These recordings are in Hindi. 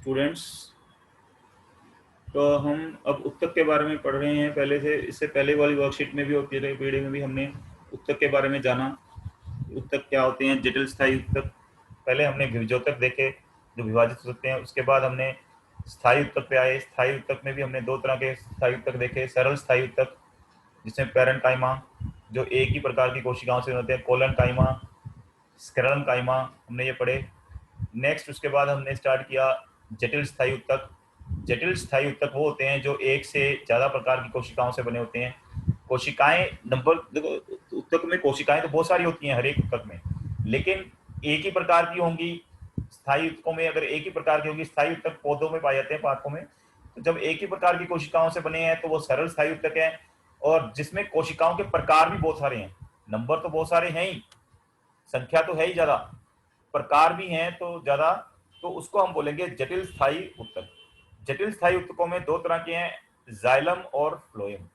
स्टूडेंट्स, तो हम अब उत्तक के बारे में पढ़ रहे हैं। पहले से इससे पहले वाली वर्कशीट में भी और पीरियड में भी हमने उत्तक के बारे में जाना। उत्तक क्या होते हैं, जटिल स्थायी उत्तक। पहले हमने विभाजक देखे जो विभाजित हो सकते हैं, उसके बाद हमने स्थायी उत्तक पे आए। स्थायी उत्तक में भी हमने दो तरह के स्थायी उत्तक देखे। सरल स्थायी उत्तक जिसमें पैरेंकाइमा जो एक ही प्रकार की कोशिकाओं से होते हैं, कोलनकाइमा, स्क्लेरेंकाइमा, हमने ये पढ़े। नेक्स्ट उसके बाद हमने स्टार्ट किया जटिल स्थायी उत्तक। जटिल स्थायी उत्तक वो होते हैं जो एक से ज्यादा प्रकार की कोशिकाओं से बने होते हैं। कोशिकाएं नंबर देखो, उत्तक में कोशिकाएं तो बहुत सारी होती हैं हर एक उत्तक में, लेकिन एक ही प्रकार की होंगी। स्थायी उत्तकों में अगर एक ही प्रकार की होंगी, स्थायी उत्तक पौधों में पाए जाते हैं, पादपों में। तो जब एक ही प्रकार की कोशिकाओं से बने हैं तो वो सरल स्थायी उत्तक है। और जिसमें कोशिकाओं के प्रकार भी बहुत सारे हैं, नंबर तो बहुत सारे हैं ही, संख्या तो है ही ज्यादा, प्रकार भी हैं तो ज्यादा, तो उसको हम बोलेंगे जटिल स्थायी उत्तक। जटिल स्थायी उत्तकों में दो तरह के हैं, जाइलम और फ्लोएम।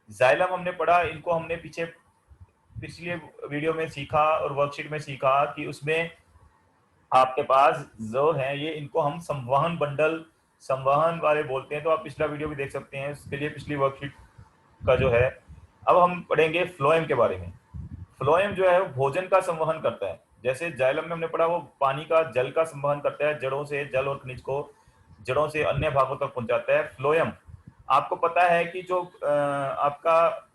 जाइलम हमने पढ़ा, इनको हमने पिछले वीडियो में सीखा और वर्कशीट में सीखा कि उसमें आपके पास जो है ये, इनको हम संवहन बंडल, संवहन वाले बोलते हैं। तो आप पिछला वीडियो भी देख सकते हैं, इसके लिए पिछली वर्कशीट का जो है। अब हम पढ़ेंगे फ्लोएम के बारे में। फ्लोएम जो है वो भोजन का संवहन करता है। जैसे जाइलम में हमने पढ़ा वो पानी का, जल का संवहन करता है, जड़ों से जल और खनिज को जड़ों से अन्य भागों तक पहुंचाता है। फ्लोएम आपको पता है कि जो आपका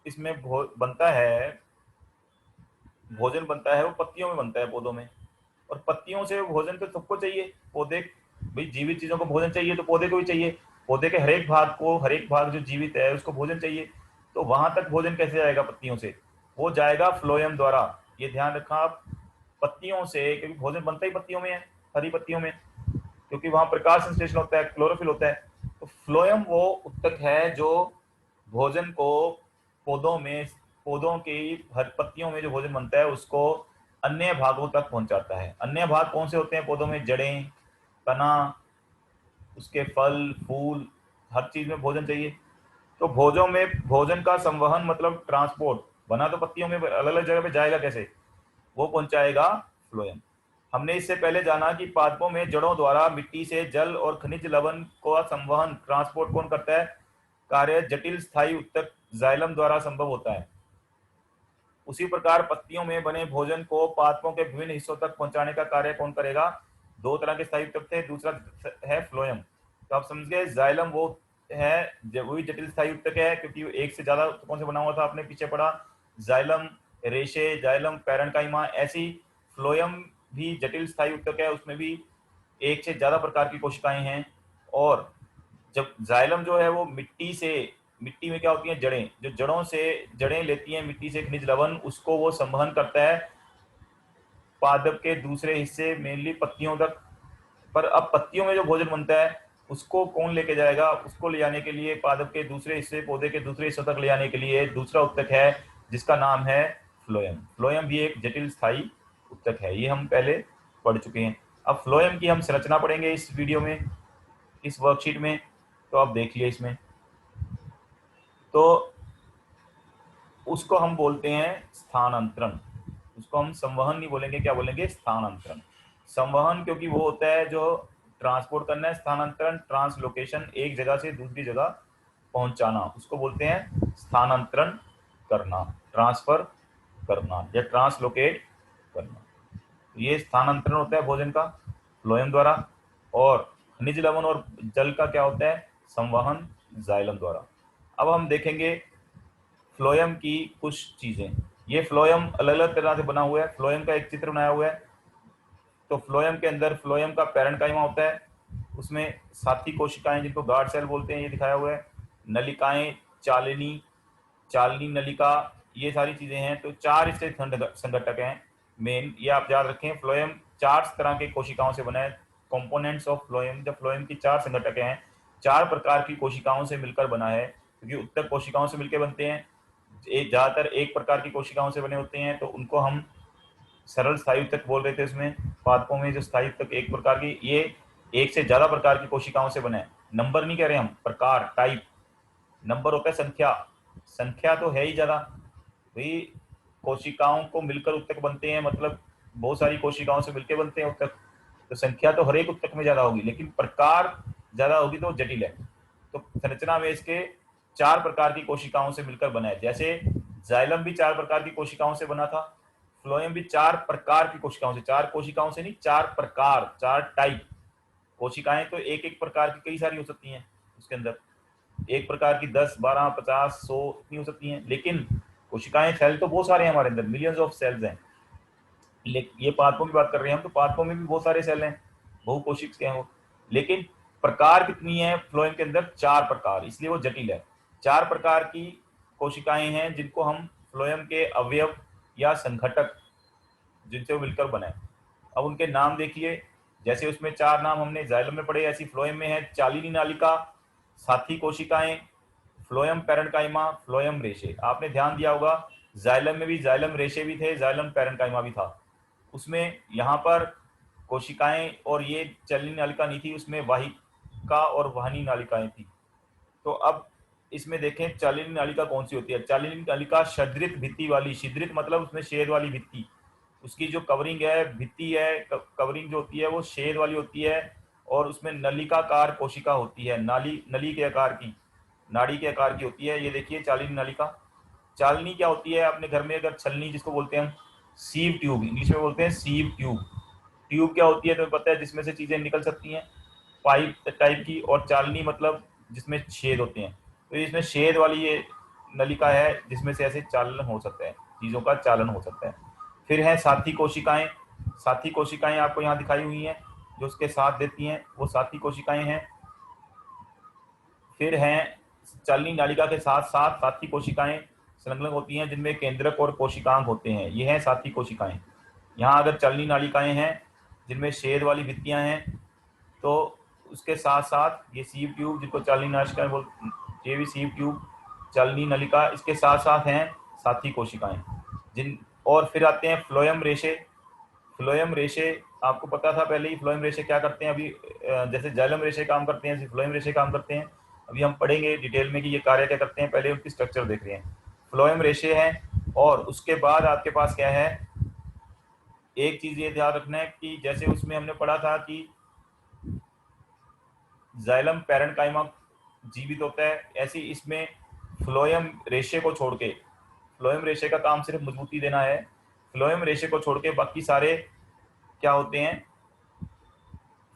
इसमें बनता है, भोजन बनता है, वो पत्तियों में बनता है, पौधों में। और पत्तियों से भोजन तो सबको चाहिए, पौधे भाई जीवित चीजों को भोजन चाहिए तो पौधे को भी चाहिए। पौधे के हर एक भाग को, हर एक भाग जो जीवित है उसको भोजन चाहिए। तो वहां तक भोजन कैसे जाएगा पत्तियों से? वो जाएगा फ्लोएम द्वारा। ये ध्यान रखा आप, पत्तियों से, क्योंकि भोजन बनता ही पत्तियों में है, हरी पत्तियों में, क्योंकि वहां प्रकाश संश्लेषण होता है, क्लोरोफिल होता है। तो फ्लोएम वो उत्तक है जो भोजन को पौधों में, पौधों की हर पत्तियों में जो भोजन बनता है उसको अन्य भागों तक पहुंचाता है। अन्य भाग कौन से होते हैं पौधों में? जड़ें, तना, उसके फल फूल, हर चीज में भोजन चाहिए। तो भोजों में भोजन का संवहन मतलब ट्रांसपोर्ट, बना तो पत्तियों में, अलग अलग जगह पे जाएगा कैसे? वो पहुंचाएगा फ्लोएम। हमने इससे पहले जाना कि पादपों में जड़ों द्वारा मिट्टी से जल और खनिज लवण को संवहन, ट्रांसपोर्ट कौन करता है? कार्य जटिल स्थायी उत्तक जाइलम द्वारा संभव होता है। उसी प्रकार पत्तियों में बने भोजन को पादपों के विभिन्न हिस्सों तक पहुंचाने का कार्य कौन करेगा? दो तरह के स्थायी उत्तक थे, दूसरा है फ्लोएम। तो आप समझ गए, जाइलम वो है, वही जटिल स्थायी उत्तक है, क्योंकि एक से ज्यादा उत्तकों से बना हुआ था, आपने पीछे पढ़ा। जाइलम रेशे, जाइलम पैरेन्काइमा, ऐसी फ्लोएम भी जटिल स्थायी उत्तक है, उसमें भी एक से ज्यादा प्रकार की कोशिकाएं हैं। और जब जाइलम जो है वो मिट्टी से, मिट्टी में क्या होती हैं? जड़ें, जो जड़ों से जड़ें लेती हैं मिट्टी से खनिज लवण, उसको वो संवहन करता है पादप के दूसरे हिस्से, मेनली पत्तियों तक। पर अब पत्तियों में जो भोजन बनता है उसको कौन लेके जाएगा? उसको ले जाने के लिए पादप के दूसरे हिस्से, पौधे के दूसरे हिस्सों तक ले जाने के लिए दूसरा उत्तक है जिसका नाम है फ्लोएम। फ्लोएम भी एक जटिल स्थायी उत्तक है, ये हम पहले पढ़ चुके हैं। अब फ्लोएम की हम संरचना पढ़ेंगे इस वीडियो में, इस वर्कशीट में। तो आप देख लिए इसमें, तो उसको हम बोलते हैं स्थानांतरण। उसको हम संवहन नहीं बोलेंगे, क्या बोलेंगे? स्थानांतरण। संवहन क्योंकि वो होता है जो ट्रांसपोर्ट करना है, स्थानांतरण ट्रांसलोकेशन, एक जगह से दूसरी जगह पहुंचाना, उसको बोलते हैं स्थानांतरण करना, ट्रांसफर करना या ट्रांसलोकेट करना। ये स्थानांतरण होता है भोजन का फ्लोएम द्वारा। और खनिज लवण और जल का क्या होता है? संवहन जाइलम द्वारा। अब हम देखेंगे फ्लोएम की कुछ चीजें। ये फ्लोएम अलग अलग तरह से बना हुआ है, फ्लोएम का एक चित्र बनाया हुआ है। तो फ्लोएम के अंदर फ्लोएम का पैरेन्काइमा होता है, उसमें साथी कोशिकाएं जिनको गार्ड सेल बोलते हैं, ये दिखाया हुआ है। नलिकाएं, चालिनी, चालनी नलिका, ये सारी चीजें हैं। तो चार इससे संघटक हैं मेन, ये आप याद रखें। फ्लोएम चार तरह के कोशिकाओं से बना है। कंपोनेंट्स ऑफ फ्लोएम, जब फ्लोएम की चार संघटक हैं, चार प्रकार की कोशिकाओं से मिलकर बना है, क्योंकि उत्तक कोशिकाओं से मिलकर बनते हैं। ज्यादातर एक प्रकार की कोशिकाओं से बने होते हैं, तो उनको हम सरल स्थायी उत्तक बोल रहे थे। उसमें पादपों में जो स्थायी उत्तक एक प्रकार की, ये एक से ज्यादा प्रकार की कोशिकाओं से बने। नंबर नहीं कह रहे हम, प्रकार, टाइप। नंबर होता है संख्या, संख्या तो है ही ज्यादा भाई। कोशिकाओं को मिलकर उत्तक बनते हैं, मतलब बहुत सारी कोशिकाओं से मिलकर बनते हैं उत्तक। तो संख्या तो हर एक उत्तक में ज्यादा होगी, लेकिन प्रकार ज्यादा होगी तो जटिल है। तो संरचना में इसके 4 प्रकार की कोशिकाओं से मिलकर बना है। जैसे जाइलम भी 4 प्रकार की कोशिकाओं से बना था, फ्लोएम भी 4 प्रकार की कोशिकाओं से, 4 कोशिकाओं से नहीं, 4 प्रकार, 4 टाइप। कोशिकाएं तो एक एक प्रकार की कई सारी हो सकती हैं, उसके अंदर एक प्रकार की 10, 12, 50, 100 इतनी हो सकती हैं, लेकिन कोशिकाएं, सेल तो बहुत सारे हैं हमारे अंदर, मिलियंस ऑफ सेल्स हैं। ये पादपों की बात कर रहे हैं हम, तो पादपों में भी बहुत सारे सेल हैं, बहुकोशिक के हैं वो, लेकिन प्रकार कितनी है फ्लोएम के अंदर? 4 प्रकार, इसलिए वो जटिल है। 4 प्रकार की कोशिकाएं हैं जिनको हम फ्लोएम के अवयव या संघटक, जिनसे वो मिलकर बने। अब उनके नाम देखिए, जैसे उसमें 4 नाम हमने जाइलम में पढ़े, ऐसी फ्लोएम में है चालिनी नालिका, साथी कोशिकाएं, फ्लोएम पैरेन्काइमा, फ्लोएम रेशे। आपने ध्यान दिया होगा जाइलम में भी जाइलम रेशे भी थे, जाइलम पैरेन्काइमा भी था। उसमें यहाँ पर कोशिकाएं और ये चालिनी नालिका नहीं थी, उसमें वाहिका और वाहनी नालिकाएं थी। तो अब इसमें देखें चालिनी नालिका कौन सी होती है। चालिनी नालिका छिद्रित भित्ति वाली, छिद्रित मतलब उसमें छेद वाली भित्ति, उसकी जो कवरिंग है, भित्ति है, कवरिंग जो होती है वो छेद वाली होती है, और उसमें नलिकाकार कोशिका होती है, नली के आकार की, नाड़ी के आकार की होती है। ये देखिए चालिनी नालिका। चालनी क्या होती है? अपने घर में अगर छलनी जिसको बोलते हैं हम, सीव ट्यूब, इंग्लिश में बोलते हैं सीव ट्यूब। ट्यूब क्या होती है तो पता है, जिसमें से चीजें निकल सकती हैं, पाइप टाइप की। और चालनी मतलब जिसमें छेद होते हैं, तो इसमें छेद वाली ये नलिका है जिसमें से ऐसे चालन हो सकता है, चीजों का चालन हो सकता है। फिर है साथी कोशिकाएं। साथी कोशिकाएं आपको यहाँ दिखाई हुई हैं, जो उसके साथ देती हैं, वो साथी कोशिकाएं हैं। फिर हैं चालनी नालिका के साथ साथ साथी कोशिकाएं संलग्न होती हैं, जिनमें केंद्रक और कोशिकांग होते हैं, ये हैं साथी कोशिकाएं। यहाँ अगर चालनी नालिकाएं हैं जिनमें छेद वाली भित्तियां हैं, तो उसके साथ साथ ये सीव ट्यूब, जिसको चालनी नालिका बोलते, ये भी सीव ट्यूब, चालनी नलिका, इसके साथ साथ हैं साथी कोशिकाएं जिन। और फिर आते हैं फ्लोएम रेशे। फ्लोएम रेशे आपको पता था पहले ही, फ्लोएम रेशे क्या करते हैं। अभी जैसे जाइलम रेशे काम करते हैं, फ्लोएम रेशे काम करते हैं। अभी हम पढ़ेंगे डिटेल में कि ये कार्य क्या करते हैं, पहले उनकी स्ट्रक्चर देख रहे हैं। फ्लोएम रेशे हैं, और उसके बाद आपके पास क्या है, एक चीज ये ध्यान रखना है कि जैसे उसमें हमने पढ़ा था कि जाइलम पैरेन्काइमा जीवित होता है, ऐसे इसमें फ्लोएम रेशे को छोड़ के, फ्लोएम रेशे का काम सिर्फ मजबूती देना है, फ्लोएम रेशे को छोड़ के बाकी सारे क्या होते हैं,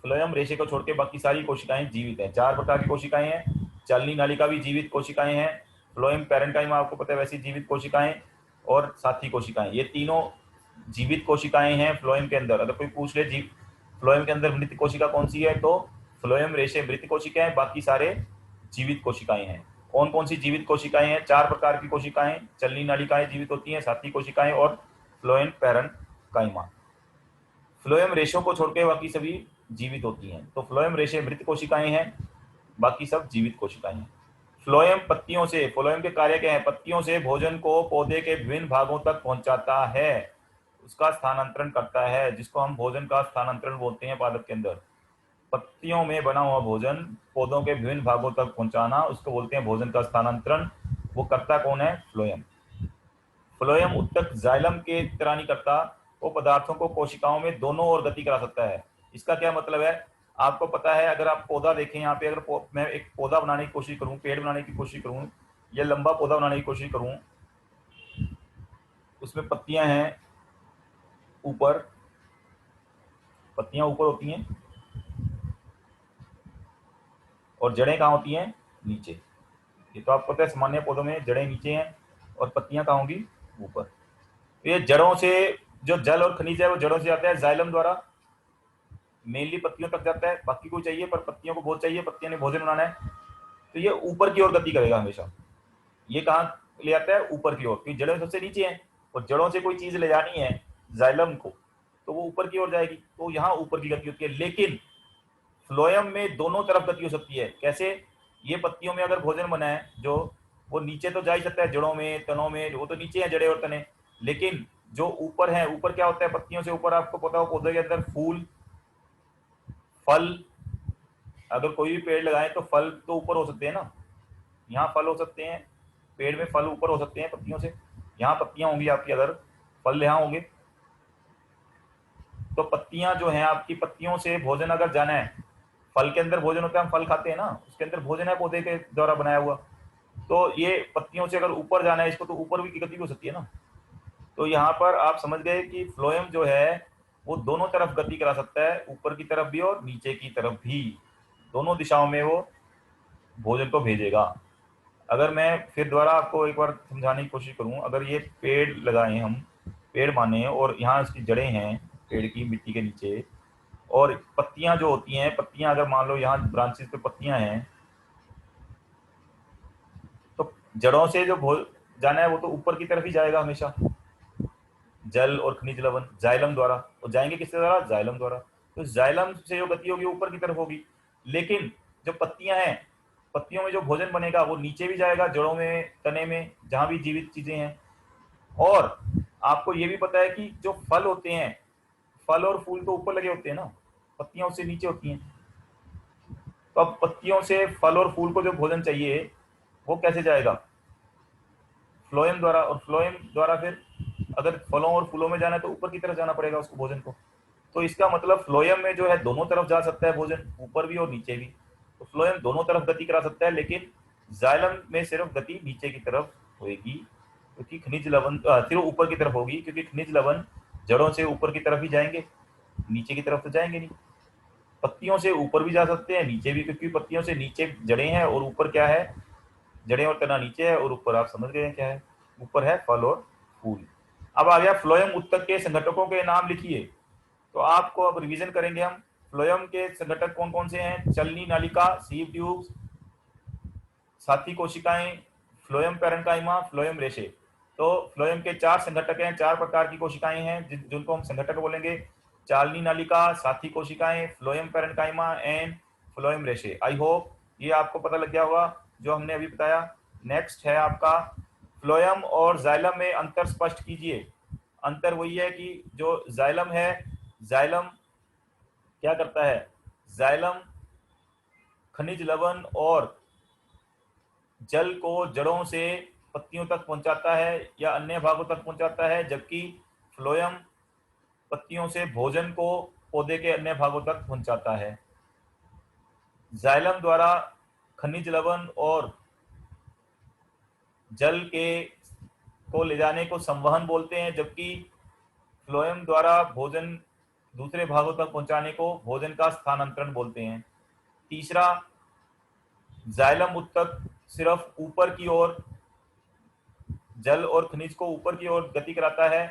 फ्लोएम रेशे को छोड़ के बाकी सारी कोशिकाएं जीवित हैं। 4 प्रकार की कोशिकाएं हैं, चालनी नालिका भी जीवित कोशिकाएं हैं, फ्लोएम पैरेन्काइमा आपको पता है वैसी जीवित कोशिकाएं, और साथी कोशिकाएं, ये तीनों जीवित कोशिकाएं हैं फ्लोएम के अंदर। अगर कोई पूछ ले फ्लोएम के अंदर मृत कोशिका कौन सी है, तो फ्लोएम रेशे मृत कोशिकाएं, बाकी सारे जीवित कोशिकाएं हैं। कौन कौन सी जीवित कोशिकाएं हैं? 4 प्रकार की कोशिकाएं, चालनी नालिकाएं जीवित होती हैं, साथी कोशिकाएं और फ्लोएम पैरेन्काइमा। फ्लोएम रेशों को छोड़कर बाकी सभी जीवित होती हैं। तो फ्लोएम रेशे मृत कोशिकाएं हैं, बाकी सब जीवित कोशिकाएं हैं। फ्लोएम पत्तियों से, फ्लोएम के कार्य क्या है? पत्तियों से भोजन को पौधे के विभिन्न भागों तक पहुंचाता है, उसका स्थानांतरण करता है, जिसको हम भोजन का स्थानांतरण बोलते हैं पादप के अंदर। पत्तियों में बना हुआ भोजन पौधों के विभिन्न भागों तक पहुंचाना, उसको बोलते हैं भोजन का स्थानांतरण। वो करता कौन है? फ्लोएम। फ्लोएम उत्तक जाइलम के तरह नहीं करता, वो पदार्थों को कोशिकाओं में दोनों ओर गति करा सकता है। इसका क्या मतलब है? आपको पता है, अगर आप पौधा देखें यहाँ पे, अगर मैं एक पौधा बनाने की कोशिश करूँ, पेड़ बनाने की कोशिश करूँ, या लंबा पौधा बनाने की कोशिश करूँ, उसमें पत्तियां हैं ऊपर, पत्तियां ऊपर होती हैं, और जड़ें कहाँ होती हैं? नीचे। ये तो आपको पता है, सामान्य पौधों में जड़ें नीचे हैं और पत्तियां कहाँ होंगी? ऊपर। तो ये जड़ों से, जो जल और खनिज है वो जड़ों से आता है, जाइलम द्वारा मेनली पत्तियों तक जाता है, बाकी को चाहिए पर पत्तियों को बहुत चाहिए, पत्तियों ने भोजन बनाना है, तो ये ऊपर की ओर गति करेगा हमेशा। ये कहाँ ले आता है? ऊपर की ओर, क्योंकि जड़ें सबसे नीचे हैं, और जड़ों से कोई चीज ले जानी है जाइलम को, तो वो ऊपर की ओर जाएगी, तो यहाँ ऊपर की गति होती है। लेकिन फ्लोएम में दोनों तरफ गति हो सकती है। कैसे? ये पत्तियों में अगर भोजन बना है, जो वो नीचे तो जा ही सकता है, जड़ों में, तनों में, वो तो नीचे है जड़े और तने, लेकिन जो ऊपर है, ऊपर क्या होता है पत्तियों से ऊपर? आपको पता हो पौधे के अंदर फूल, फल, अगर कोई भी पेड़ लगाए तो फल तो ऊपर हो सकते हैं ना, यहाँ फल हो सकते हैं, पेड़ में फल ऊपर हो सकते हैं पत्तियों से, यहाँ पत्तियां होंगी आपकी, अगर फल यहाँ होंगे, तो पत्तियां जो हैं आपकी, पत्तियों से भोजन अगर जाना है, फल के अंदर भोजन होता है, हम फल खाते हैं ना, उसके अंदर भोजन है पौधे के द्वारा बनाया हुआ। तो ये पत्तियों से अगर ऊपर जाना है इसको, तो ऊपर भी की गति हो सकती है ना। तो यहाँ पर आप समझ गए कि फ्लोएम जो है वो दोनों तरफ गति करा सकता है, ऊपर की तरफ भी और नीचे की तरफ भी, दोनों दिशाओं में वो भोजन को भेजेगा। अगर मैं फिर दोबारा आपको एक बार समझाने की कोशिश करूं, अगर ये पेड़ लगाए हम, पेड़ माने, और यहाँ इसकी जड़ें हैं पेड़ की मिट्टी के नीचे, और पत्तियां जो होती हैं, पत्तियां अगर मान लो यहाँ ब्रांचेस पे पत्तियां हैं, तो जड़ों से जो जाना है वो तो ऊपर की तरफ ही जाएगा हमेशा, जल और खनिज लवण जाइलम द्वारा। और जाएंगे किसके द्वारा? जाइलम द्वारा। तो जाइलम से जो गति होगी ऊपर की तरफ होगी। लेकिन जो पत्तियां हैं, पत्तियों में जो भोजन बनेगा वो नीचे भी जाएगा, जड़ों में, तने में, जहां भी जीवित चीजें हैं। और आपको ये भी पता है कि जो फल होते हैं, फल और फूल तो ऊपर लगे होते हैं ना, पत्तियां उससे नीचे होती हैं। तो अब पत्तियों से फल और फूल को जो भोजन चाहिए वो कैसे जाएगा? फ्लोएम द्वारा। और फ्लोएम द्वारा फिर अगर फलों और फूलों में जाना है तो ऊपर की तरफ जाना पड़ेगा उसको, भोजन को। तो इसका मतलब फ्लोएम में जो है दोनों तरफ जा सकता है भोजन, ऊपर भी और नीचे भी। तो फ्लोएम दोनों तरफ गति करा सकता है, लेकिन जाइलम में सिर्फ गति नीचे की तरफ होगी, क्योंकि खनिज लवण सिर्फ ऊपर की तरफ होगी, क्योंकि खनिज लवण जड़ों से ऊपर की तरफ ही जाएंगे, नीचे की तरफ तो जाएंगे नहीं। पत्तियों से ऊपर भी जा सकते हैं, नीचे भी, क्योंकि पत्तियों से नीचे जड़ें हैं और ऊपर क्या है? जड़ें और तना नीचे है, और ऊपर आप समझ गए हैं क्या है? ऊपर है फल और फूल। अब आ गया फ्लोएम उत्तक के संघटकों के नाम लिखिए। तो आपको अब रिवीजन करेंगे हम। फ्लोएम के संघटक कौन कौन से हैं? चलनी नालिका, सीव ट्यूब्स, साथी कोशिकाएं, फ्लोएम पैरेन्काइमा, फ्लोएम रेशे। तो फ्लोएम के 4 संघटक हैं, 4 प्रकार की कोशिकाएं हैं जिनको हम संघटक बोलेंगे। चालनी नालिका, साथी कोशिकाएं, फ्लोएम पैरेन्काइमा एंड फ्लोएम रेशे। आई होप ये आपको पता लग गया होगा जो हमने अभी बताया। नेक्स्ट है आपका फ्लोएम और जाइलम में अंतर स्पष्ट कीजिए। अंतर वही है कि जो जाइलम है, जाइलम क्या करता है? जाइलम खनिज लवण और जल को जड़ों से पत्तियों तक पहुंचाता है या अन्य भागों तक पहुंचाता है, जबकि फ्लोएम पत्तियों से भोजन को पौधे के अन्य भागों तक पहुंचाता है। जाइलम द्वारा खनिज लवण और जल के को ले जाने को संवहन बोलते हैं, जबकि फ्लोएम द्वारा भोजन दूसरे भागों तक पहुंचाने को भोजन का स्थानांतरण बोलते हैं। तीसरा, जाइलम उत्तक सिर्फ ऊपर की ओर जल और खनिज को ऊपर की ओर गति कराता है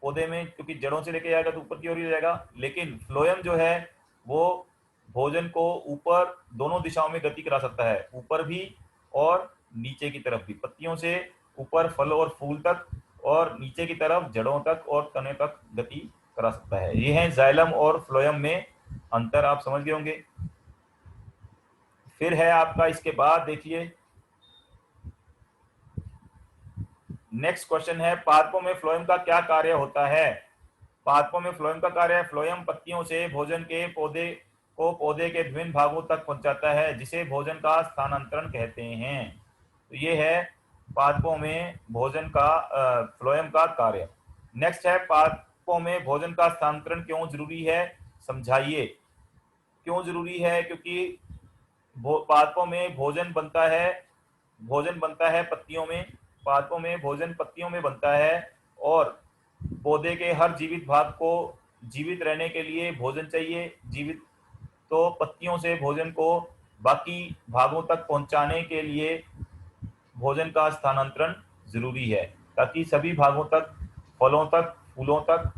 पौधे में, क्योंकि जड़ों से लेके जाएगा तो ऊपर की ओर ही जाएगा। लेकिन फ्लोएम जो है वो भोजन को ऊपर दोनों दिशाओं में गति करा सकता है, ऊपर भी और नीचे की तरफ भी। पत्तियों से ऊपर फल और फूल तक, और नीचे की तरफ जड़ों तक और तने तक गति करा सकता है। ये है जाइलम और फ्लोएम में अंतर, आप समझ गए होंगे। फिर है आपका इसके बाद देखिए नेक्स्ट क्वेश्चन है, पादपों में फ्लोएम का क्या कार्य होता है? पादपों में फ्लोएम का कार्य है, फ्लोएम पत्तियों से भोजन के पौधे को पौधे के विभिन्न भागों तक पहुंचाता है, जिसे भोजन का स्थानांतरण कहते हैं। तो ये है पादपों में भोजन का फ्लोएम का कार्य। नेक्स्ट है, पादपों में भोजन का स्थानांतरण क्यों जरूरी है? समझाइए क्यों जरूरी है। क्योंकि पादपों में भोजन बनता है पत्तियों में, पादपों में भोजन पत्तियों में बनता है, और पौधे के हर जीवित भाग को जीवित रहने के लिए भोजन चाहिए। जीवित तो पत्तियों से भोजन को बाकी भागों तक पहुंचाने के लिए भोजन का स्थानांतरण जरूरी है, ताकि सभी भागों तक, फलों तक, फूलों तक,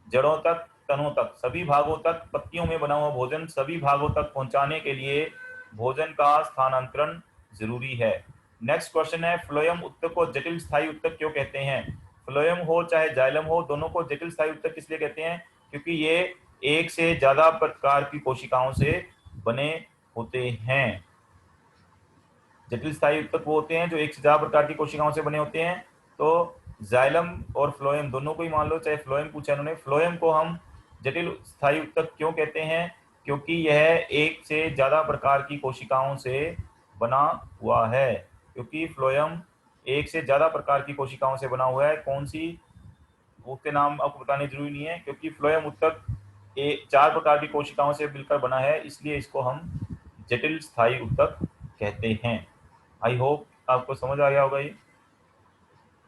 जड़ों तक, तनों तक, सभी भागों तक पत्तियों में बना हुआ भोजन सभी भागों तक पहुंचाने के लिए भोजन का स्थानांतरण जरूरी है। नेक्स्ट क्वेश्चन है, फ्लोएम उत्तक को जटिल स्थायी उत्तक क्यों कहते हैं? फ्लोएम हो चाहे जाइलम हो, दोनों को जटिल स्थायी उत्तक इसलिए कहते हैं क्योंकि ये एक से ज्यादा प्रकार की कोशिकाओं से बने होते हैं। जटिल स्थायी उत्तक वो होते हैं जो एक से ज्यादा प्रकार की कोशिकाओं से बने होते हैं। तो जाइलम और फ्लोएम दोनों को ही मान लो, चाहे फ्लोएम पूछा इन्होंने। फ्लोएम को हम जटिल स्थायी उत्तक क्यों कहते हैं? क्योंकि यह एक से ज्यादा प्रकार की कोशिकाओं से बना हुआ है। क्योंकि फ्लोएम एक से ज्यादा प्रकार की कोशिकाओं से बना हुआ है। कौन सी? उसके नाम आपको बताने जरूरी नहीं है, क्योंकि फ्लोएम उत्तक 4 प्रकार की कोशिकाओं से मिलकर बना है, इसलिए इसको हम जटिल स्थायी उत्तक कहते हैं। आई होप आपको समझ आ गया होगा। ये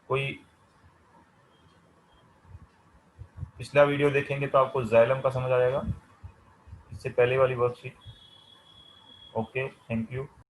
कोई पिछला वीडियो देखेंगे तो आपको जाइलम का समझ आ जाएगा, इससे पहले वाली वर्कशीट। Okay, thank you.